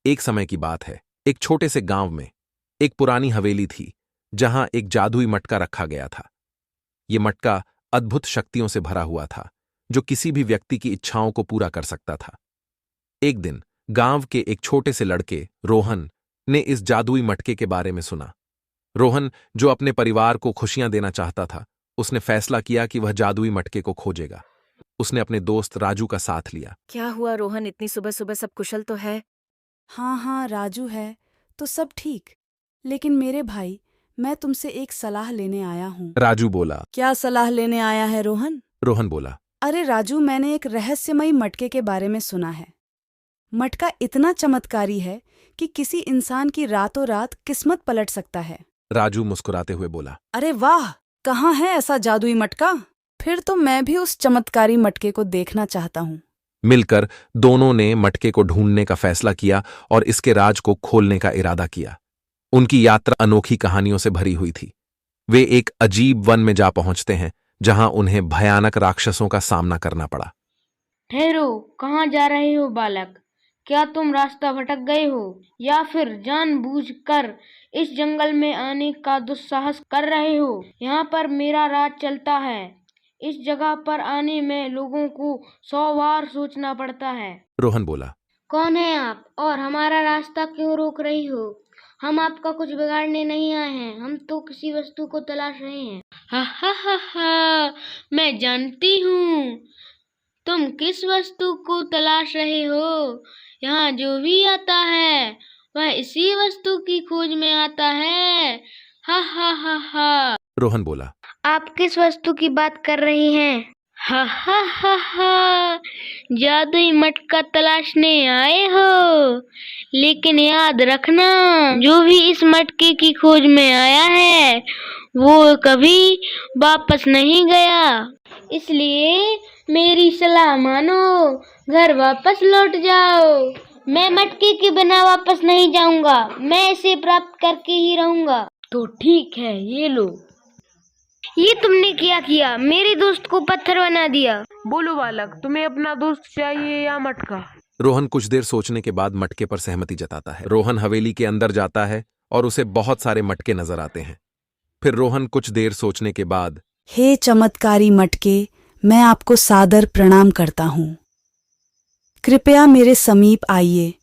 एक समय की बात है। एक छोटे से गांव में एक पुरानी हवेली थी, जहां एक जादुई मटका रखा गया था। ये मटका अद्भुत शक्तियों से भरा हुआ था, जो किसी भी व्यक्ति की इच्छाओं को पूरा कर सकता था। एक दिन गांव के एक छोटे से लड़के रोहन ने इस जादुई मटके के बारे में सुना। रोहन, जो अपने परिवार को खुशियां देना चाहता था, उसने फैसला किया कि वह जादुई मटके को खोजेगा। उसने अपने दोस्त राजू का साथ लिया। क्या हुआ रोहन, इतनी सुबह सुबह सब कुशल तो है? हाँ हाँ, राजू है तो सब ठीक। लेकिन मेरे भाई, मैं तुमसे एक सलाह लेने आया हूँ। राजू बोला। क्या सलाह लेने आया है रोहन? रोहन बोला। अरे राजू, मैंने एक रहस्यमयी मटके के बारे में सुना है। मटका इतना चमत्कारी है कि किसी इंसान की रातों रात किस्मत पलट सकता है। राजू मुस्कुराते हुए बोला। अरे वाह, कहाँ है ऐसा जादुई मटका? फिर तो मैं भी उस चमत्कारी मटके को देखना चाहता हूँ। मिलकर दोनों ने मटके को ढूंढने का फैसला किया और इसके राज को खोलने का इरादा किया। उनकी यात्रा अनोखी कहानियों से भरी हुई थी। वे एक अजीब वन में जा पहुंचते हैं, जहां उन्हें भयानक राक्षसों का सामना करना पड़ा। ठहरो, कहाँ जा रहे हो बालक? क्या तुम रास्ता भटक गए हो या फिर जानबूझकर इस जंगल में आने का दुस्साहस कर रहे हो? यहाँ पर मेरा राज चलता है। इस जगह पर आने में लोगों को 100 बार सोचना पड़ता है। रोहन बोला। कौन है आप और हमारा रास्ता क्यों रोक रही हो? हम आपका कुछ बिगाड़ने नहीं आए हैं, हम तो किसी वस्तु को तलाश रहे हैं। हा हा हा हा, मैं जानती हूँ तुम किस वस्तु को तलाश रहे हो। यहाँ जो भी आता है वह इसी वस्तु की खोज में आता है। हा हा हा हा। रोहन बोला। आप किस वस्तु की बात कर रही हैं? हा हा हा हा, जादुई मटका तलाशने आए हो। लेकिन याद रखना, जो भी इस मटके की खोज में आया है वो कभी वापस नहीं गया। इसलिए मेरी सलाह मानो, घर वापस लौट जाओ। मैं मटके के बिना वापस नहीं जाऊंगा, मैं इसे प्राप्त करके ही रहूंगा। तो ठीक है, ये लो। ये तुमने क्या किया? मेरे दोस्त को पत्थर बना दिया। बोलो बालक, तुम्हें अपना दोस्त चाहिए या मटका? रोहन कुछ देर सोचने के बाद मटके पर सहमति जताता है। रोहन हवेली के अंदर जाता है और उसे बहुत सारे मटके नजर आते हैं। फिर रोहन कुछ देर सोचने के बाद, हे चमत्कारी मटके, मैं आपको सादर प्रणाम करता हूँ। कृपया मेरे समीप आइए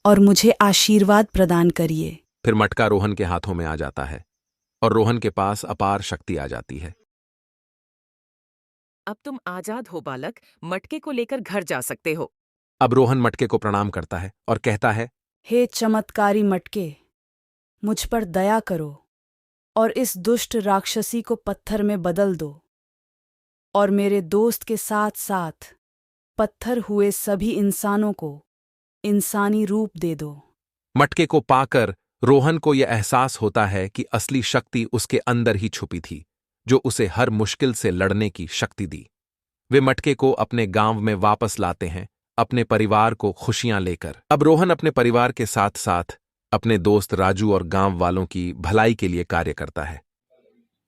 और मुझे आशीर्वाद प्रदान करिए। फिर मटका रोहन के हाथों में आ जाता है और रोहन के पास अपार शक्ति आ जाती है। अब तुम आजाद हो बालक, मटके को लेकर घर जा सकते हो। अब रोहन मटके को प्रणाम करता है और कहता है, हे चमत्कारी मटके, मुझ पर दया करो और इस दुष्ट राक्षसी को पत्थर में बदल दो और मेरे दोस्त के साथ साथ पत्थर हुए सभी इंसानों को इंसानी रूप दे दो। मटके को पाकर रोहन को यह एहसास होता है कि असली शक्ति उसके अंदर ही छुपी थी, जो उसे हर मुश्किल से लड़ने की शक्ति दी। वे मटके को अपने गांव में वापस लाते हैं, अपने परिवार को खुशियां लेकर। अब रोहन अपने परिवार के साथ साथ अपने दोस्त राजू और गांव वालों की भलाई के लिए कार्य करता है।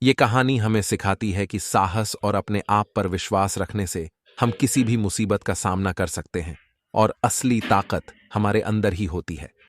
ये कहानी हमें सिखाती है कि साहस और अपने आप पर विश्वास रखने से हम किसी भी मुसीबत का सामना कर सकते हैं और असली ताकत हमारे अंदर ही होती है।